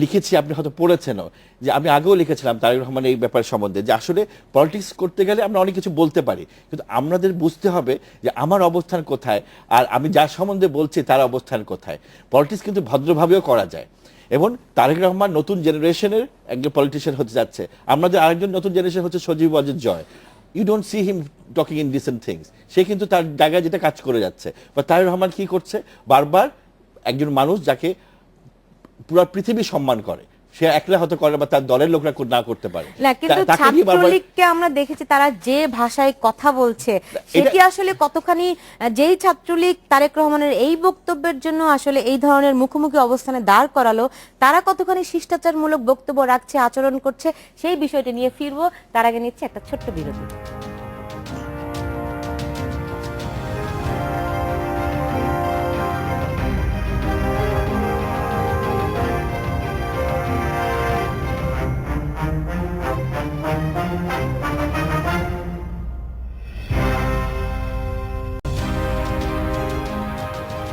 লিখেছি, আপনি হয়তো পড়েছেনও, যে আমি আগেও লিখেছিলাম তারেক রহমান এই ব্যাপার সম্বন্ধে, যে আসলে পলিটিক্স করতে গেলে আমরা অনেক কিছু বলতে পারি, কিন্তু আমাদের বুঝতে হবে যে আমার অবস্থান কোথায় আর আমি যার সম্বন্ধে বলছি তার অবস্থান কোথায়। পলিটিক্স কিন্তু ভদ্রভাবেও করা যায়। এবং তারেক রহমান নতুন জেনারেশনের একজন পলিটিশিয়ান হতে যাচ্ছে। আমাদের আরেকজন নতুন জেনারেশন হচ্ছে Sajeeb Wazed Joy. You don't see him talking in decent things. সে কিন্তু তার জায়গায় যেটা কাজ করে যাচ্ছে। বা তারেক রহমান কি করছে, বারবার একজন মানুষ যাকে পুরো পৃথিবী সম্মান করে, সে একলা হতে করে বা তার দলের লোকরা না করতে পারে না, কিন্তু ছাত্রলীগকে আমরা দেখেছি তারা যে ভাষায় কথা বলছে সেটি আসলে কতখানি, যেই ছাত্রলীগ তারেক রহমানের এই বক্তব্যের জন্য আসলে এই ধরনের মুখোমুখি অবস্থানে দাঁড় করালো, তারা কতখানি শিষ্টাচারমূলক বক্তব্য রাখছে, আচরণ করছে, সেই বিষয়টি নিয়ে ফিরবো। তার আগে নিচ্ছে একটা ছোট্ট বিরতি।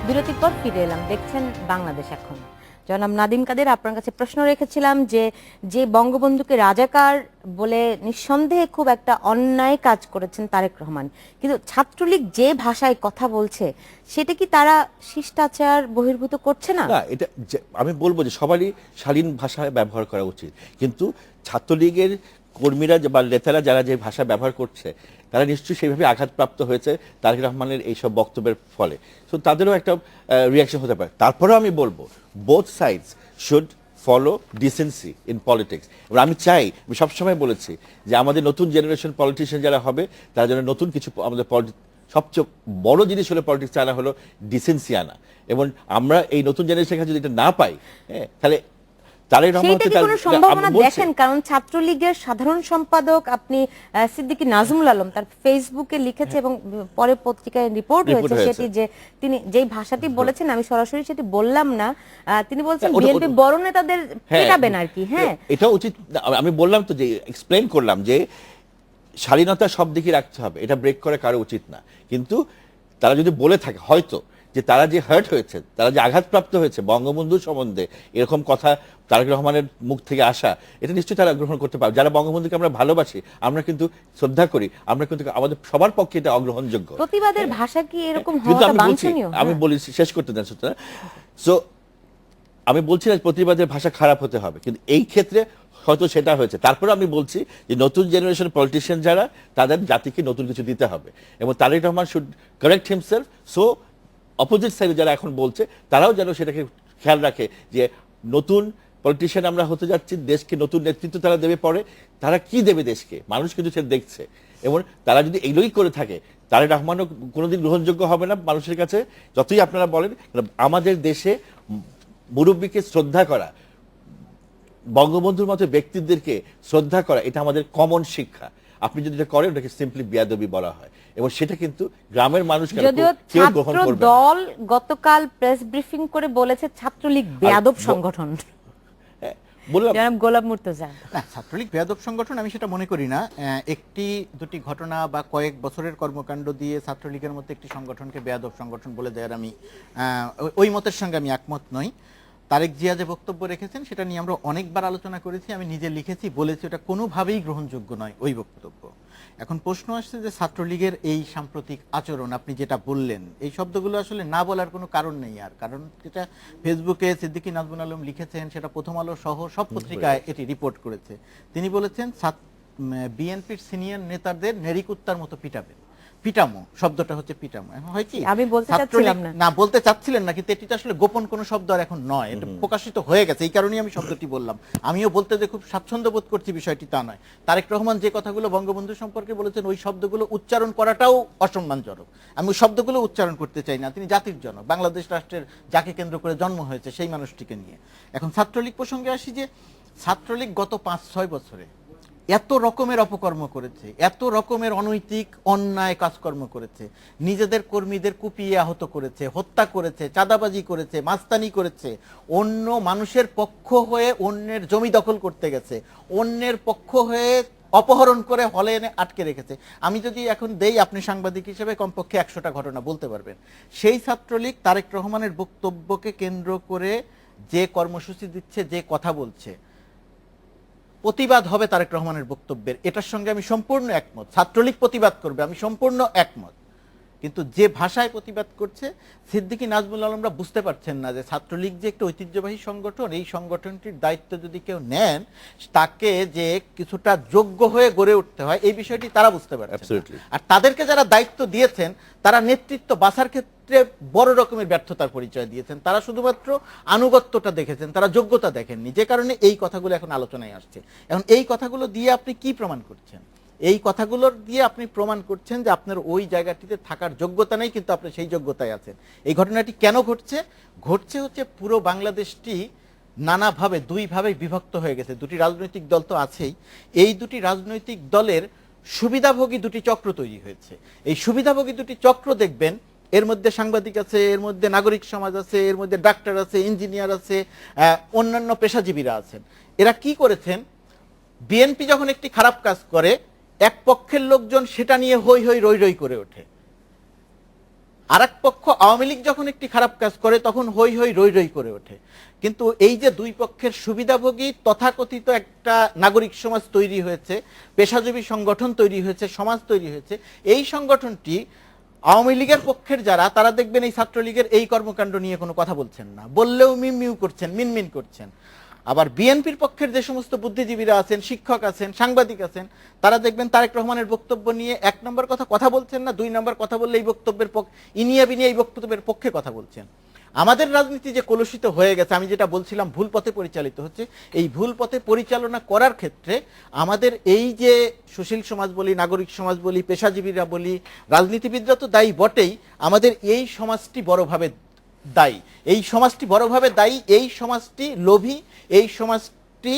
বিরতির পর ফিরে এলাম, দেখছেন বাংলাদেশ এখন। জনাব নাদিম কাদের, আপনার কাছে প্রশ্ন রেখেছিলাম যে যে বঙ্গবন্ধুকে রাজাকার বলে নিঃসন্দেহে খুব একটা অন্যায় কাজ করেছেন তারেক রহমান, কিন্তু ছাত্রলীগ যে ভাষায় কথা বলছে সেটা কি তারা শিষ্টাচার বহির্ভূত করছে না? না, এটা আমি বলবো যে সবারই শালীন ভাষায় ব্যবহার করা উচিত, কিন্তু ছাত্রলীগের কর্মীরা বা নেতারা যারা যে ভাষা ব্যবহার করছে তারা নিশ্চয়ই সেইভাবে আঘাতপ্রাপ্ত হয়েছে তারেক রহমানের এইসব বক্তব্যের ফলে। সো তাদেরও একটা রিয়াকশন হতে পারে। তারপরেও আমি বলবো both sides should follow decency in politics. এবার আমি চাই, আমি সবসময় বলেছি যে আমাদের নতুন জেনারেশন পলিটিশিয়ান যারা হবে তারা যেন নতুন কিছু, আমাদের সবচেয়ে বড় জিনিস হলো পলিটিক্স আনা হলো ডিসেন্সি আনা। এবং আমরা এই নতুন জেনারেশনের কাছে যদি এটা না পাই, তাহলে দেখেন, কারণ ছাত্রলীগের সাধারণ সম্পাদক আপনি সিদ্দিকী নাজমুল আলম তার ফেসবুকে লিখেছে এবং পরে পত্রিকায় রিপোর্ট হয়েছে সেটি, যে তিনি যেই ভাষাটি বলেছেন আমি সরাসরি সেটি বললাম না, তিনি বলছেন বিএনপি বড় নেতাদের পেটাবেন আর কি। হ্যাঁ, এটা উচিত। আমি বললাম তো, যে এক্সপ্লেইন করলাম যে শালীনতা সব দিকে রাখতে হবে, এটা ব্রেক করে কারো উচিত না। কিন্তু তারা যদি বলে থাকে হয়তো যে তারা যে হার্ট হয়েছে, তারা যে আঘাতপ্রাপ্ত হয়েছে বঙ্গবন্ধু সম্বন্ধে এরকম কথা তারেক রহমানের মুখ থেকে আসা, এটা নিশ্চয়ই তারা গ্রহণ করতে পারবে। যারা বঙ্গবন্ধুকে আমরা ভালোবাসি, আমরা কিন্তু শ্রদ্ধা করি, আমরা কিন্তু আমাদের সবার পক্ষে এটা অগ্রহণযোগ্য। প্রতিবাদের ভাষা কি এরকম হওয়া বাঞ্ছনীয়? আমি বলি, শেষ করতে দেন। সো আমি বলছি না প্রতিবাদের ভাষা খারাপ হতে হবে, কিন্তু এই ক্ষেত্রে হয়তো সেটা হয়েছে। তারপরে আমি বলছি যে নতুন জেনারেশন পলিটিশিয়ান যারা, তাদের জাতিকে নতুন কিছু দিতে হবে এবং Tarique Rahman should correct himself. So opposite সাইডে যারা এখন বলছে তারাও যেন সেটাকে খেয়াল রাখে যে নতুন পলিটিশিয়ান আমরা হতে যাচ্ছি, দেশকে নতুন নেতৃত্ব তারা দেবে, পরে তারা কি দেবে দেশকে, মানুষ কিন্তু সেটা দেখছে। এবং তারা যদি এইগুলোই করে থাকে, তারেক রহমানও কোনোদিন গ্রহণযোগ্য হবে না মানুষের কাছে, যতই আপনারা বলেন। আমাদের দেশে মুরব্বীকে শ্রদ্ধা করা, বঙ্গবন্ধুর মতো ব্যক্তিদেরকে শ্রদ্ধা করা, এটা আমাদের কমন শিক্ষা। আপনি যদি এটা করেন, ওটাকে সিম্পলি বেয়াদবি বলা হয়, এবং সেটা কিন্তু গ্রামের মানুষ কেউ গ্রহণ করবে না। দল গতকাল প্রেস ব্রিফিং করে বলেছে ছাত্রলীগ বেয়াদব সংগঠন। জনাব গোলাম মুর্তজা, ছাত্রলীগ বেয়াদব সংগঠন আমি সেটা মনে করি না। একটি দুটি ঘটনা বা কয়েক বছরের কর্মকাণ্ড দিয়ে ছাত্রলীগের মতো একটি সংগঠনকে বেয়াদব সংগঠন বলে দেওয়ার আমি ওই মতের সঙ্গে আমি একমত নই। তারেক জিয়া যে বক্তব্য রেখেছেন সেটা নিয়ে আমরা অনেকবার আলোচনা করেছি, আমি নিজে লিখেছি, বলেছি ওটা কোনোভাবেই গ্রহণযোগ্য নয় ওই বক্তব্য। এখন প্রশ্ন আসছে যে ছাত্রলীগের এই সাম্প্রতিক আচরণ, আপনি যেটা বললেন, এই শব্দগুলো আসলে না বলার কোনো কারণ নেই। আর কারণ যেটা ফেসবুকে সিদ্দিকী নাজমুল আলম লিখেছেন, সেটা প্রথম আলো সহ সব পত্রিকায় এটি রিপোর্ট করেছে। তিনি বলেছেন বিএনপির সিনিয়র নেতাদের নেরিকুত্তার মতো পিটাবেন। পিটামো শব্দটা হচ্ছে পিটামো। এখন হয় কি, আমি বলতে চাচ্ছিলাম না, বলতে চাচ্ছিলেন না, কিন্তু এটি তো আসলে গোপন কোনো শব্দ আর এখন নয়, এটা প্রকাশিত হয়ে গেছে, এই কারণেই আমি শব্দটি বললাম। আমিও বলতে যে খুব স্বাচ্ছন্দ্য বোধ করছি বিষয়টি তা নয়। তারেক রহমান যে কথাগুলো বঙ্গবন্ধু সম্পর্কে বলেছেন, ওই শব্দগুলো উচ্চারণ করাটাও অসম্মানজনক। আমি ওই শব্দগুলো উচ্চারণ করতে চাই না। তিনি জাতির জনক, বাংলাদেশ রাষ্ট্রের যাকে কেন্দ্র করে জন্ম হয়েছে সেই মানুষটিকে নিয়ে। এখন ছাত্রলীগ প্রসঙ্গে আসি, যে ছাত্রলীগ গত 5-6 বছরে এত রকমের অপকর্ম করেছে, এত রকমের অনৈতিক অন্যায় কাজকর্ম করেছে, নিজেদের কর্মীদের কুপিয়ে আহত করেছে, হত্যা করেছে, চাঁদাবাজি করেছে, মাস্তানি করেছে, অন্য মানুষের পক্ষ হয়ে অন্যের জমি দখল করতে গেছে, অন্যের পক্ষ হয়ে অপহরণ করে হলে এনে আটকে রেখেছে। আমি যদি এখন দেই, আপনি সাংবাদিক হিসেবে কমপক্ষে 100টা ঘটনা বলতে পারবেন। সেই ছাত্রলীগ তারেক রহমানের বক্তব্যকে কেন্দ্র করে যে কর্মসূচি দিচ্ছে, যে কথা বলছে, প্রতিবাদ হবে তারেক রহমানের বক্তব্যের, এটার সঙ্গে আমি সম্পূর্ণ একমত। ছাত্রলীগ প্রতিবাদ করবে, আমি সম্পূর্ণ একমত। কিন্তু যে ভাষায় প্রতিবাদ করছে, সিদ্দিকী নাজমুল আলমরা বুঝতে পারছেন না যে ছাত্রলীগ যে একটা ঐতিহ্যবাহী সংগঠন, এই সংগঠনটির দায়িত্ব যদি কেউ নেন, তাকে যে কিছুটা যোগ্য হয়ে গড়ে উঠতে হয়, এই বিষয়টি তারা বুঝতে পারছেন না। আর তাদেরকে যারা দায়িত্ব দিয়েছেন, তারা নেতৃত্ব বাছার ক্ষেত্রে বড় রকমের ব্যর্থতার পরিচয় দিয়েছেন। তারা শুধুমাত্র আনুগত্যটা দেখেছেন, তারা যোগ্যতা দেখেননি, যে কারণে এই কথাগুলো এখন আলোচনায় আসছে। এখন এই কথাগুলো দিয়ে আপনি কি প্রমাণ করছেন? এই কথাগুলোর দিয়ে আপনি প্রমাণ করছেন যে আপনার ওই জায়গাটিতে থাকার যোগ্যতা নেই, কিন্তু আপনি সেই যোগ্যতায় আছেন। এই ঘটনাটি কেন ঘটছে? ঘটছে হচ্ছে পুরো বাংলাদেশটি নানাভাবে, দুইভাবে বিভক্ত হয়ে গেছে। দুটি রাজনৈতিক দল তো আছেই, এই দুটি রাজনৈতিক দলের সুবিধাভোগী দুটি চক্র তৈরি হয়েছে। এই সুবিধাভোগী দুটি চক্র দেখবেন, এর মধ্যে সাংবাদিক আছে, এর মধ্যে নাগরিক সমাজ আছে, এর মধ্যে ডাক্তার আছে, ইঞ্জিনিয়ার আছে, অন্যান্য পেশাজীবীরা আছেন। এরা কি করেছেন? বিএনপি যখন একটি খারাপ কাজ করে, এক পক্ষের লোকজন সেটা নিয়ে হই হই রই রই করে ওঠে। আর এক পক্ষ আওয়ামী লীগ যখন একটি খারাপ কাজ করে, তখন হই হই রই রই করে ওঠে। কিন্তু এই যে দুই পক্ষের সুবিধাভোগী তথাকথিত একটা নাগরিক সমাজ তৈরি হয়েছে, পেশাজীবী সংগঠন তৈরি হয়েছে, সমাজ তৈরি হয়েছে, এই সংগঠনটি আওয়ামী লীগের পক্ষের যারা, তারা দেখবেন এই ছাত্রলীগের এই কর্মকাণ্ড নিয়ে কোনো কথা বলছেন না, বললেও মিউ করছেন, মিনমিন করছেন। আবার বিএনপির পক্ষের যে সমস্ত বুদ্ধিজীবীরা আছেন, শিক্ষক আছেন, সাংবাদিক আছেন, তারা দেখবেন তারেক রহমানের বক্তব্য নিয়ে এক নম্বর কথা বলছেন না, দুই নম্বর কথা বললে এই বক্তব্যের ইনিয়া বিনিয়া এই বক্তব্যের পক্ষে কথা বলছেন। আমাদের রাজনীতি যে কলুষিত হয়ে গেছে, আমি যেটা বলছিলাম ভুল পথে পরিচালিত হচ্ছে, এই ভুল পথে পরিচালনা করার ক্ষেত্রে আমাদের এই যে সুশীল সমাজ বলি, নাগরিক সমাজ বলি, পেশাজীবীরা বলি, রাজনীতিবিদরা তো দায়ী বটেই, আমাদের এই সমাজটি বড়ভাবে দায়ী। এই সমাজটি বড়ভাবে দায়ী, এই সমাজটি লোভী, এই সমাজটি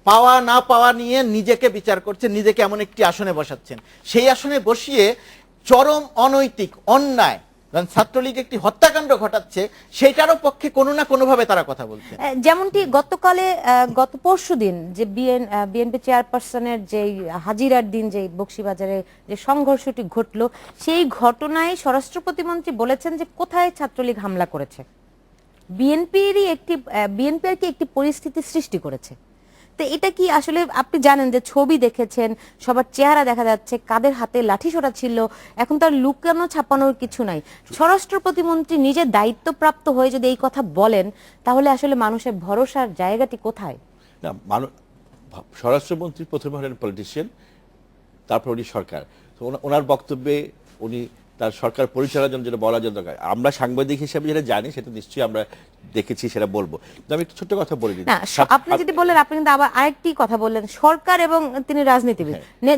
পাওয়া না পাওয়া নিয়ে নিজেকে বিচার করছে, নিজেকে এমন একটি আসনে বসাচ্ছেন, সেই আসনে বসিয়ে চরম অনৈতিক অন্যায়, ছাত্রলীগ একটি হত্যাকাণ্ড ঘটাচ্ছে, সেটারও পক্ষে কোনো না কোনোভাবে তারা কথা বলছে। যেমনটি গত পরশুদিন যে বিএনপি চেয়ারপারসনের যে হাজিরার দিন যে বকশীবাজারে যে সংঘর্ষটি ঘটলো, সেই ঘটনায় স্বরাষ্ট্র প্রতিমন্ত্রী বলেছেন যে কোথায় ছাত্রলীগ হামলা করেছে, বিএনপি আর কি একটি পরিস্থিতি সৃষ্টি করেছে। তো এটা কি আসলে আপনি জানেন যে ছবি দেখেছেন, সবার চেহারা দেখা যাচ্ছে, কাদের হাতে লাঠিসোঁটা ছিল, এখন তার লুকানো ছাপানোর কিছু নাই। স্বরাষ্ট্র প্রতিমন্ত্রী নিজে দায়িত্বপ্রাপ্ত হয়ে যদি এই কথা বলেন, তাহলে আসলে মানুষের ভরসার জায়গাটি কোথায়? না, স্বরাষ্ট্রমন্ত্রী প্রথমে হলেন পলিটিশিয়ান, তারপর উনি সরকার। তো ওনার বক্তব্যে উনি তার সরকার পরিচালনার জন্য যেটা বলার জন্য দরকার, আমরা সাংবাদিক হিসেবে যেটা জানি সেটা নিশ্চয়ই আমরা দেখেছি, সেটা বলবো। কিন্তু আমি একটু ছোট্ট কথা বলে দিই। আপনি যদি বললেন, আপনি কিন্তু আবার আরেকটি কথা বললেন, সরকার এবং তিনি রাজনীতিবিদ।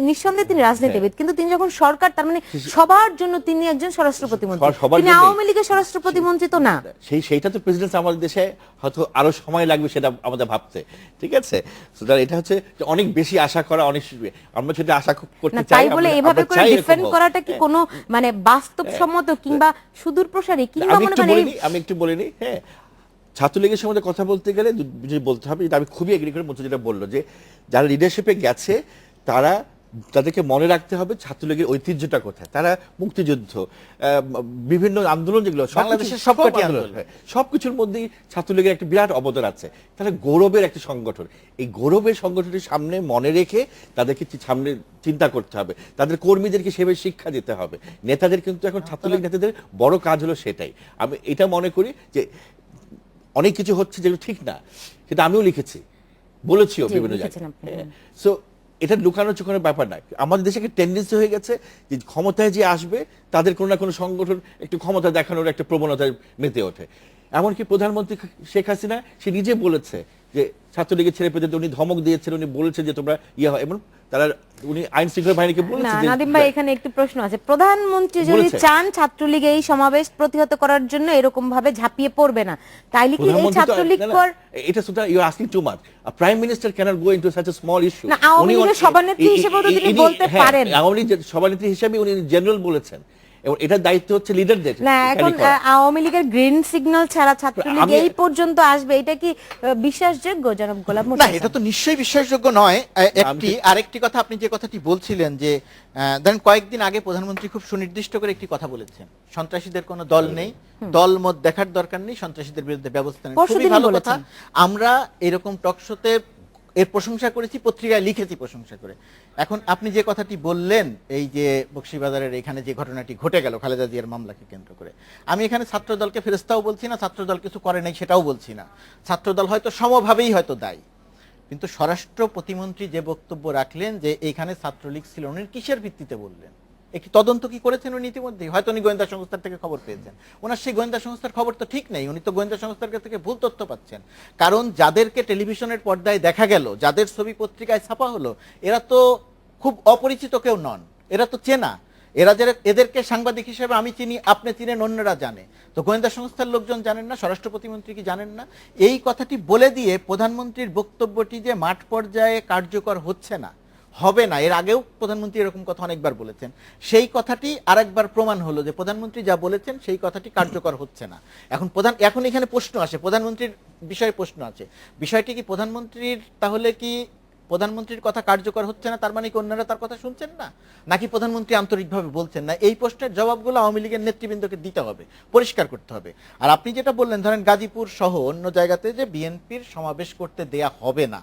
নিঃসন্দেহে তিনি রাজনীতিবিদ, কিন্তু তিনি যখন সরকার, তার মানে সবার জন্য তিনি একজন স্বরাষ্ট্র প্রতিমন্ত্রী, তিনি আওয়ামী লীগের স্বরাষ্ট্র প্রতিমন্ত্রী তো না। সেইটা তো প্রেসিডেন্ট আমাদের দেশে হয়তো আরো সময় লাগবে সেটা আমাদের ভাবতে, ঠিক আছে? এটা হচ্ছে অনেক বেশি আশা করা, অনেক আমরা সেটা আশা করতে চাই, তাই বলে এভাবে করে ডিফেন্ড করাটা কি কোনো মানে বাস্তবসম্মত কিংবা সুদূর প্রসারী কিংবা আমি একটু বলিনি। হ্যাঁ, ছাত্রলীগের সম্বন্ধে কথা বলতে গেলে বলতে হবে, যেটা আমি খুবই এগ্রি করে যেটা বললো, যে যারা লিডারশিপে গেছে তাদেরকে মনে রাখতে হবে ছাত্রলীগের ঐতিহ্যটা কোথায়। তারা মুক্তিযুদ্ধ, বিভিন্ন আন্দোলন, যেগুলো বাংলাদেশের সবকিছুর মধ্যেই ছাত্রলীগের একটা বিরাট অবদান আছে। তাহলে গৌরবের একটা সংগঠন, এই গৌরবের সংগঠনটির সামনে মনে রেখে তাদেরকে সামনে চিন্তা করতে হবে, তাদের কর্মীদেরকে সেভাবে শিক্ষা দিতে হবে। নেতাদের কিন্তু এখন ছাত্রলীগ নেতাদের বড় কাজ হলো সেটাই। আমি এটা মনে করি যে অনেক কিছু হচ্ছে যেগুলো ঠিক না, সেটা আমিও লিখেছি, বলেছিও বিভিন্ন জায়গায়। সো এটা লুকানো চুকানোর ব্যাপার না। আমাদের দেশে একটা টেন্ডেন্সি হয়ে গেছে যে ক্ষমতায় যে আসবে তাদের কোনো না কোনো সংগঠন একটু ক্ষমতা দেখানোর একটা প্রবণতায় মেতে ওঠে। এমনকি প্রধানমন্ত্রী শেখ হাসিনা সে নিজে বলেছে যে ছাত্রলীগের ছেলে পেতে উনি ধমক দিয়েছেন, উনি বলেছেন যে তোমরা এমন তারা, উনি আইন শৃঙ্খলা বাহিনীকে বলেছেন। নাদিম ভাই, এখানে একটি প্রশ্ন আছে, প্রধানমন্ত্রী যদি চান ছাত্রলীগ এই সমাবেশ প্রতিহত করার জন্য এরকম ভাবে ঝাঁপিয়ে পড়বে না, তাইলে কি এই ছাত্রলীগ এটা সুতরাং you are asking too much. A prime minister cannot go into such a small issue. না, আওয়ামী লীগের সভানেত্রী হিসেবে তো তিনি বলতে পারেন। আওয়ামী লীগের সভানেত্রী হিসেবে উনি জেনারেল বলেছেন, এবং এটার দায়িত্ব হচ্ছে লিডারদের না এখন আওয়ামী লীগের গ্রিন সিগন্যাল ছাড়া ছাত্রলীগ আমি- এই পর্যন্ত আসবে, এটা কি বিশ্বাসযোগ্য জনাব গোলাম না, মোর্শেদ এটা তো নিশ্চয়ই বিশ্বাসযোগ্য নয়। আরেকটি কথা আপনি যে কথাটি বলছিলেন যে ধরেন কয়েকদিন আগে প্রধানমন্ত্রী খুব সুনির্দিষ্ট করে একটি কথা বলেছেন, সন্ত্রাসীদের কোনো দল নেই, দল মত দেখার দরকার নেই, সন্ত্রাসীদের বিরুদ্ধে ব্যবস্থা নেই। খুবই পরশুদিনই ভালো কথা। বলেছেন। আমরা এরকম টকশোতে এর প্রশংসা করেছি, পত্রিকায় লিখেছি প্রশংসা করে। এখন আপনি যে কথাটি বললেন, এই যে বকশীবাজারের এখানে যে ঘটনাটি ঘটে গেল খালেদা জিয়ার মামলাকে কেন্দ্র করে, আমি এখানে ছাত্রদলকে ফেরেস্তাও বলছি না, ছাত্রদল কিছু করে নাই সেটাও বলছি না। ছাত্রদল হয়তো সমভাবেই হয়তো দায়ী, কিন্তু স্বরাষ্ট্র প্রতিমন্ত্রী যে বক্তব্য রাখলেন যে এইখানে ছাত্রলীগ ছিল, উনি কিসের ভিত্তিতে বললেন? একটি তদন্ত কি করেছেন উনি ইতিমধ্যে? হয়তো উনি গোয়েন্দা সংস্থার থেকে খবর পেয়েছেন, ওনার সেই গোয়েন্দা সংস্থার খবর তো ঠিক নেই, উনি তো গোয়েন্দা সংস্থার কাছ থেকে ভুল তথ্য পাচ্ছেন। কারণ যাদেরকে টেলিভিশনের পর্দায় দেখা গেল, যাদের ছবি পত্রিকায় ছাপা হলো, এরা তো খুব অপরিচিত কেউ নন, এরা তো চেনা। এদেরকে সাংবাদিক হিসেবে আমি চিনি, আপনি চিনেন, অন্যরা জানে। তো গোয়েন্দা সংস্থার লোকজন জানেন না, স্বরাষ্ট্র প্রতিমন্ত্রী কি জানেন না? এই কথাটি বলে দিয়ে প্রধানমন্ত্রীর বক্তব্যটি যে মাঠ পর্যায়ে কার্যকর হচ্ছে না, হবে না, এর আগেও প্রধানমন্ত্রী এরকম কথা অনেকবার বলেছেন, সেই কথাটি আরেকবার প্রমাণ হলো যে প্রধানমন্ত্রী যা বলেছেন সেই কথাটি কার্যকর হচ্ছে না। এখন এখানে প্রশ্ন আসে, প্রধানমন্ত্রীর বিষয়ে প্রশ্ন আছে, বিষয়টি কি প্রধানমন্ত্রীর, তাহলে কি প্রধানমন্ত্রীর কথা কার্যকর হচ্ছে না, তার মানে কি অন্যরা তার কথা শুনছেন না, নাকি প্রধানমন্ত্রী আন্তরিকভাবে বলছেন না? এই প্রশ্নের জবাবগুলো আওয়ামী লীগের নেতৃবৃন্দকে দিতে হবে, পরিষ্কার করতে হবে। আর আপনি যেটা বললেন, ধরেন গাজীপুর সহ অন্য জায়গাতে যে বিএনপির সমাবেশ করতে দেয়া হবে না,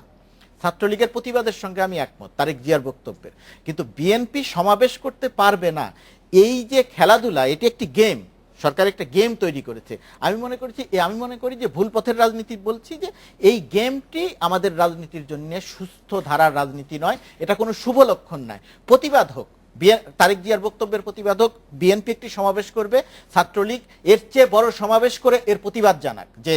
ছাত্রলীগের প্রতিবাদের সঙ্গে আমি একমত, তারেক জিয়ার বক্তব্যের, কিন্তু বিএনপি সমাবেশ করতে পারবে না। এই যে খেলাধুলা, এটি একটি গেম, সরকার একটা গেম তৈরি করেছে। আমি মনে করি যে ভুল পথের রাজনীতি বলছি, যে এই গেমটি আমাদের রাজনীতির জন্য সুস্থ ধারার রাজনীতি নয়, এটা কোনো শুভ লক্ষণ নয়। প্রতিবাদ হোক, তারেক জিয়ার বক্তব্যের প্রতিবাদ হোক, বিএনপি একটি সমাবেশ করবে, ছাত্রলীগ এর চেয়ে বড় সমাবেশ করে এর প্রতিবাদ জানাক, যে